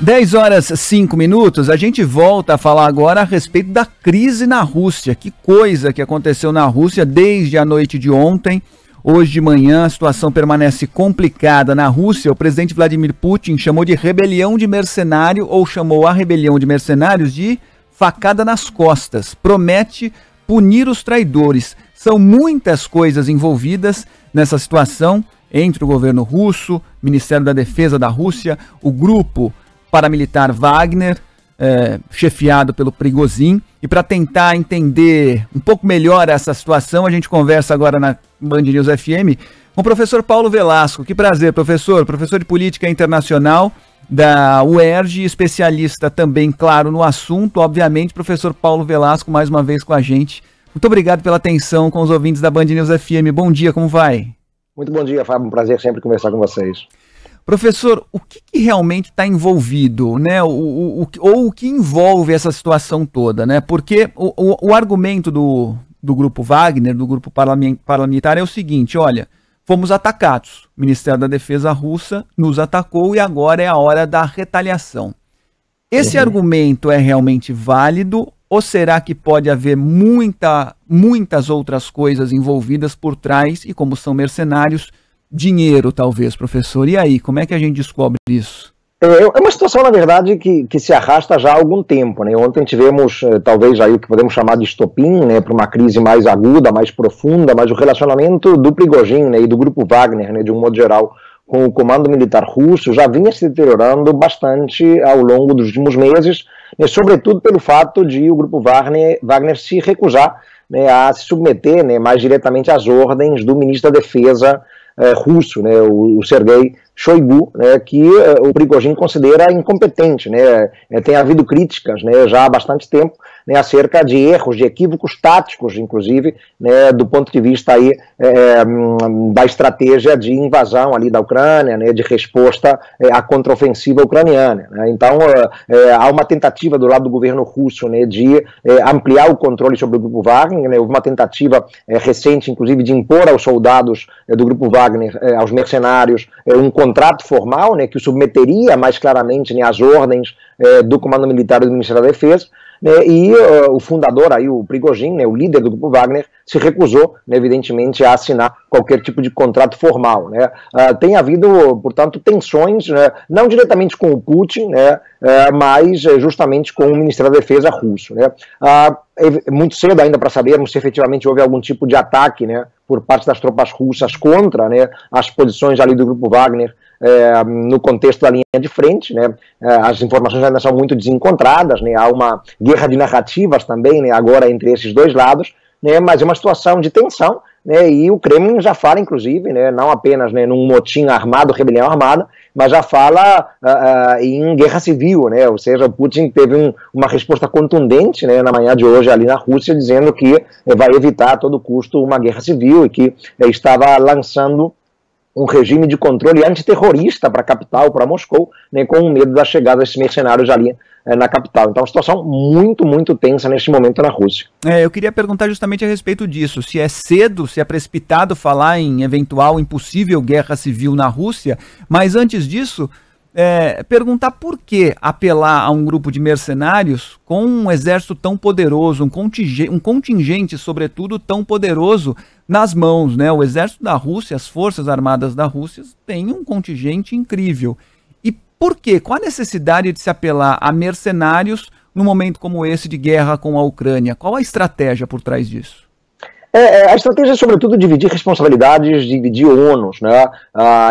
10h05, a gente volta a falar agora a respeito da crise na Rússia. Que coisa que aconteceu na Rússia desde a noite de ontem. Hoje de manhã a situação permanece complicada na Rússia. O presidente Vladimir Putin chamou de rebelião de mercenário, ou chamou a rebelião de mercenários de facada nas costas. Promete punir os traidores. São muitas coisas envolvidas nessa situação entre o governo russo, Ministério da Defesa da Rússia, o grupo paramilitar Wagner, chefiado pelo Prigozhin. E para tentar entender um pouco melhor essa situação, a gente conversa agora na Band News FM com o professor Paulo Velasco. Que prazer, professor. Professor de Política Internacional da UERJ, especialista também, claro, no assunto. Obviamente, professor Paulo Velasco, mais uma vez com a gente. Muito obrigado pela atenção com os ouvintes da Band News FM. Bom dia, como vai? Muito bom dia, Fábio. Um prazer sempre conversar com vocês. Professor, o que realmente está envolvido, né? Ou o que envolve essa situação toda, né? Porque o argumento do grupo Wagner, do grupo paramilitar, é o seguinte: olha, fomos atacados. O Ministério da Defesa russa nos atacou e agora é a hora da retaliação. Esse argumento é realmente válido ou será que pode haver muitas outras coisas envolvidas por trás e, como são mercenários, dinheiro, talvez, professor? E aí, como é que a gente descobre isso? É uma situação, na verdade, que se arrasta já há algum tempo, né? Ontem tivemos, talvez, aí o que podemos chamar de estopim, né, para uma crise mais aguda, mais profunda, mas o relacionamento do Prigozhin, né, e do grupo Wagner, né, de um modo geral, com o comando militar russo, já vinha se deteriorando bastante ao longo dos últimos meses, né, sobretudo pelo fato de o grupo Wagner se recusar, né, a se submeter, né, mais diretamente às ordens do ministro da Defesa russo, né, o Sergei Shoigu, né, que o Prigozhin considera incompetente, né. Tem havido críticas, né, já há bastante tempo, né, acerca de erros, de equívocos táticos, inclusive, né, do ponto de vista aí, da estratégia de invasão ali da Ucrânia, né, de resposta à contraofensiva ucraniana, né. Então, há uma tentativa do lado do governo russo, né, de ampliar o controle sobre o grupo Wagner, né. Houve uma tentativa recente, inclusive, de impor aos soldados do grupo Wagner, aos mercenários, um contrato formal, né, que o submeteria mais claramente, né, às ordens do comando militar do Ministério da Defesa, né, e o fundador, aí, o Prigozhin, né, o líder do grupo Wagner, se recusou, né, evidentemente, a assinar qualquer tipo de contrato formal, né. Tem havido, portanto, tensões, né, não diretamente com o Putin, né, mas justamente com o Ministério da Defesa russo, né. É muito cedo ainda para sabermos se efetivamente houve algum tipo de ataque, né, por parte das tropas russas contra, né, as posições ali do grupo Wagner no contexto da linha de frente, né. As informações ainda são muito desencontradas, né, há uma guerra de narrativas também, né, agora entre esses dois lados, né, mas é uma situação de tensão, né, e o Kremlin já fala, inclusive, né, não apenas, né, num motim armado, rebelião armada, mas já fala em guerra civil, né, ou seja, o Putin teve uma resposta contundente, né, na manhã de hoje ali na Rússia, dizendo que vai evitar a todo custo uma guerra civil e que estava lançando um regime de controle antiterrorista para a capital, para Moscou, né, com medo da chegada desses mercenários ali na capital. Então, uma situação muito tensa neste momento na Rússia. Eu queria perguntar justamente a respeito disso, se é cedo, se é precipitado falar em eventual impossível guerra civil na Rússia, mas antes disso, perguntar por que apelar a um grupo de mercenários com um exército tão poderoso, um contingente, sobretudo, tão poderoso nas mãos, né? O exército da Rússia, as forças armadas da Rússia têm um contingente incrível. E por quê? Qual a necessidade de se apelar a mercenários num momento como esse de guerra com a Ucrânia? Qual a estratégia por trás disso? A estratégia é, sobretudo, dividir responsabilidades, dividir ônus, né,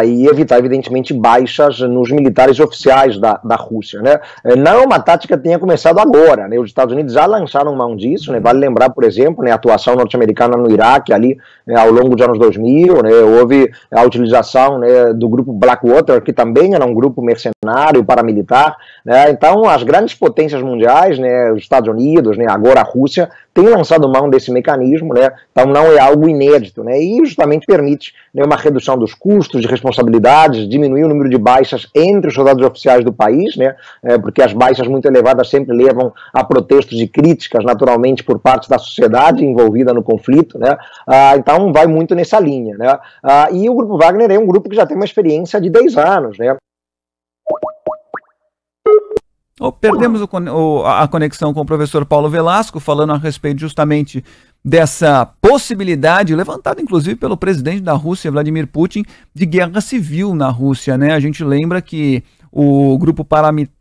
e evitar, evidentemente, baixas nos militares oficiais da Rússia, né. Não é uma tática que tenha começado agora, né, os Estados Unidos já lançaram mão disso, né, vale lembrar, por exemplo, né, a atuação norte-americana no Iraque, ali, ao longo dos anos 2000, né, houve a utilização, né, do grupo Blackwater, que também era um grupo mercenário, paramilitar, né. Então as grandes potências mundiais, né, os Estados Unidos, né, agora a Rússia, têm lançado mão desse mecanismo, né. Então não é algo inédito, né, e justamente permite, né, uma redução dos custos de responsabilidades, diminuir o número de baixas entre os soldados oficiais do país, né, porque as baixas muito elevadas sempre levam a protestos e críticas, naturalmente, por parte da sociedade envolvida no conflito, né, então vai muito nessa linha, né, e o Grupo Wagner é um grupo que já tem uma experiência de 10 anos, né. Perdemos a conexão com o professor Paulo Velasco, falando a respeito justamente dessa possibilidade, levantada inclusive pelo presidente da Rússia, Vladimir Putin, de guerra civil na Rússia, né? A gente lembra que o grupo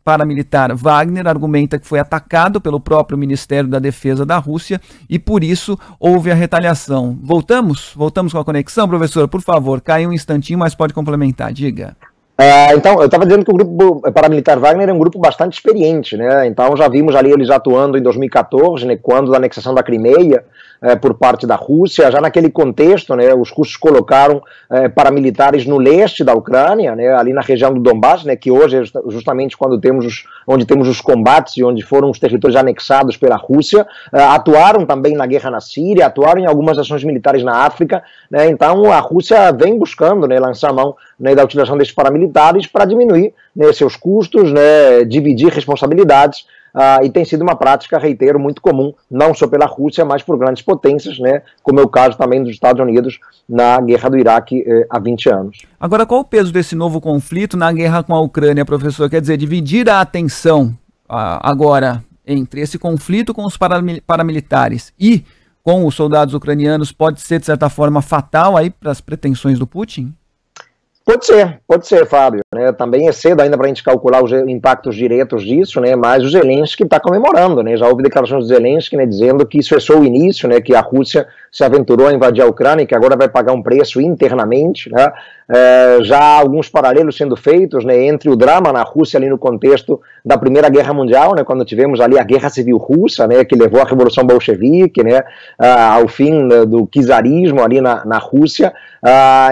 paramilitar Wagner argumenta que foi atacado pelo próprio Ministério da Defesa da Rússia e por isso houve a retaliação. Voltamos com a conexão, professor? Por favor, cai um instantinho, mas pode complementar, diga. Então, eu estava dizendo que o grupo paramilitar Wagner é um grupo bastante experiente, né? Então já vimos ali eles atuando em 2014, né, quando da anexação da Crimeia por parte da Rússia. Já naquele contexto, né, os russos colocaram paramilitares no leste da Ucrânia, né, ali na região do Donbass, né, que hoje é justamente onde temos os combates e onde foram os territórios anexados pela Rússia. Atuaram também na guerra na Síria, atuaram em algumas ações militares na África, né? Então a Rússia vem buscando, né, lançar a mão, né, da utilização desses paramilitares para diminuir, né, seus custos, né, dividir responsabilidades. E tem sido uma prática, reitero, muito comum, não só pela Rússia, mas por grandes potências, né, como é o caso também dos Estados Unidos na guerra do Iraque há 20 anos. Agora, qual o peso desse novo conflito na guerra com a Ucrânia, professor? Quer dizer, dividir a atenção agora entre esse conflito com os paramilitares e com os soldados ucranianos pode ser, de certa forma, fatal aí para as pretensões do Putin? Pode ser, Fábio, né? Também é cedo ainda para a gente calcular os impactos diretos disso, né? Mas o Zelensky está comemorando, né? Já houve declarações do Zelensky, né, dizendo que isso é só o início, né? Que a Rússia se aventurou a invadir a Ucrânia e que agora vai pagar um preço internamente, né? Já há alguns paralelos sendo feitos, né, entre o drama na Rússia ali no contexto da Primeira Guerra Mundial, né, quando tivemos ali a Guerra Civil Russa, né, que levou à Revolução Bolchevique, né, ao fim do czarismo ali na Rússia.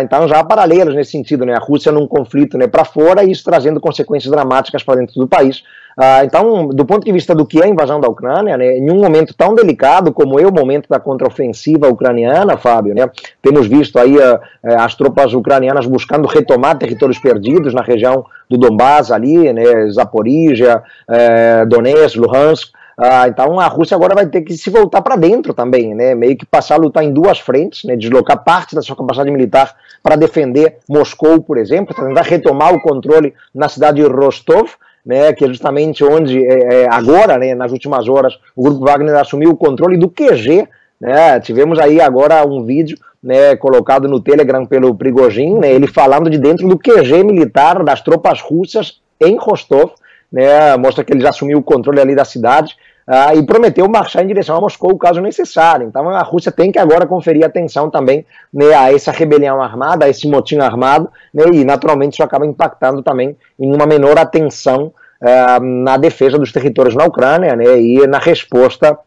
Então já há paralelos nesse sentido, né, a Rússia num conflito, né, para fora e isso trazendo consequências dramáticas para dentro do país. Então, do ponto de vista do que é a invasão da Ucrânia, né, em um momento tão delicado como é o momento da contraofensiva ucraniana, Fábio, né, temos visto aí as tropas ucranianas buscando retomar territórios perdidos na região do Donbass ali, né, Zaporígia, Donetsk, Luhansk. Então a Rússia agora vai ter que se voltar para dentro também, né, meio que passar a lutar em duas frentes, né, deslocar parte da sua capacidade militar para defender Moscou, por exemplo, para tentar retomar o controle na cidade de Rostov, né, que é justamente onde agora, né, nas últimas horas, o grupo Wagner assumiu o controle do QG, né. Tivemos aí agora um vídeo, né, colocado no Telegram pelo Prigozhin, né, ele falando de dentro do QG militar das tropas russas em Rostov, né, mostra que ele já assumiu o controle ali da cidade, e prometeu marchar em direção a Moscou caso necessário. Então a Rússia tem que agora conferir atenção também, né, a essa rebelião armada, a esse motim armado, né, e naturalmente isso acaba impactando também em uma menor atenção na defesa dos territórios na Ucrânia, né, e na resposta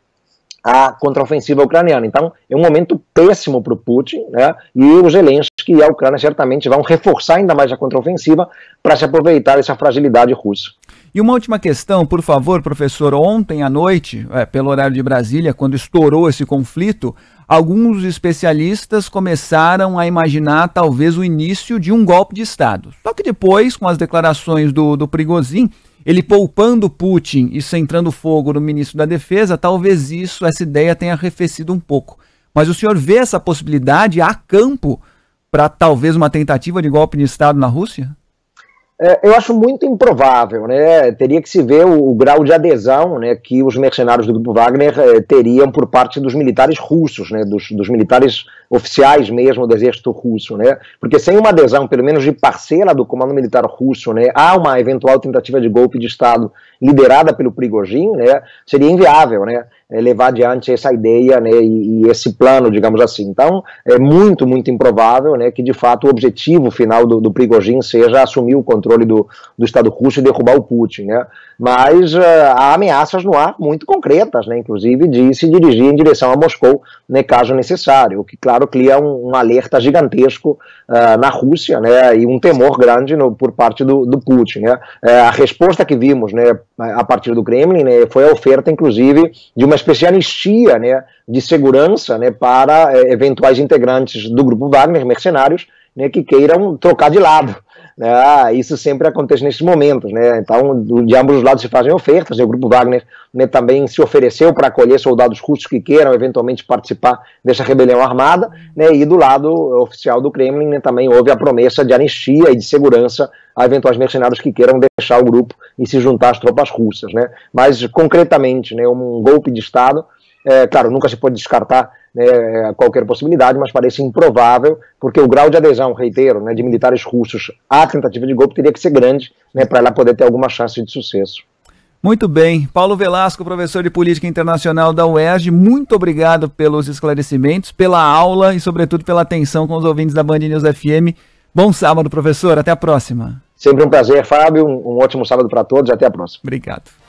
à contraofensiva ucraniana. Então é um momento péssimo para o Putin, né, e o Zelensky e a Ucrânia certamente vão reforçar ainda mais a contraofensiva para se aproveitar dessa fragilidade russa. E uma última questão, por favor, professor. Ontem à noite, pelo horário de Brasília, quando estourou esse conflito, alguns especialistas começaram a imaginar talvez o início de um golpe de Estado. Só que depois, com as declarações do Prigozhin, ele poupando Putin e centrando fogo no ministro da Defesa, talvez essa ideia tenha arrefecido um pouco. Mas o senhor vê essa possibilidade? Há campo para talvez uma tentativa de golpe de Estado na Rússia? Eu acho muito improvável, né? Teria que se ver o grau de adesão, né, que os mercenários do grupo Wagner teriam por parte dos militares russos, né, dos militares oficiais mesmo do exército russo, né? Porque sem uma adesão, pelo menos de parcela do comando militar russo, né, há uma eventual tentativa de golpe de Estado liderada pelo Prigozhin, né, seria inviável, né, levar adiante essa ideia, né, e esse plano, digamos assim. Então, é muito, muito improvável, né, que de fato o objetivo final do Prigozhin seja assumir o controle do Estado russo e derrubar o Putin, né? Mas há ameaças no ar muito concretas, né, inclusive de se dirigir em direção a Moscou, né, caso necessário, o que, claro, cria um alerta gigantesco na Rússia, né, e um temor grande por parte do Putin, né. A resposta que vimos, né, a partir do Kremlin, né, foi a oferta, inclusive, de uma espécie de anistia, né, de segurança, né, para eventuais integrantes do grupo Wagner, mercenários, né, que queiram trocar de lado, né? Isso sempre acontece nesses momentos, né? Então, de ambos os lados se fazem ofertas, né? O Grupo Wagner, né, também se ofereceu para acolher soldados russos que queiram eventualmente participar dessa rebelião armada, né? E do lado oficial do Kremlin, né, também houve a promessa de anistia e de segurança a eventuais mercenários que queiram deixar o grupo e se juntar às tropas russas, né? Mas, concretamente, né, um golpe de Estado, claro, nunca se pode descartar, né, qualquer possibilidade, mas parece improvável, porque o grau de adesão, reitero, né, de militares russos à tentativa de golpe teria que ser grande, né, para ela poder ter alguma chance de sucesso. Muito bem. Paulo Velasco, professor de Política Internacional da UERJ, muito obrigado pelos esclarecimentos, pela aula e, sobretudo, pela atenção com os ouvintes da Band News FM. Bom sábado, professor. Até a próxima. Sempre um prazer, Fábio. Um ótimo sábado para todos. Até a próxima. Obrigado.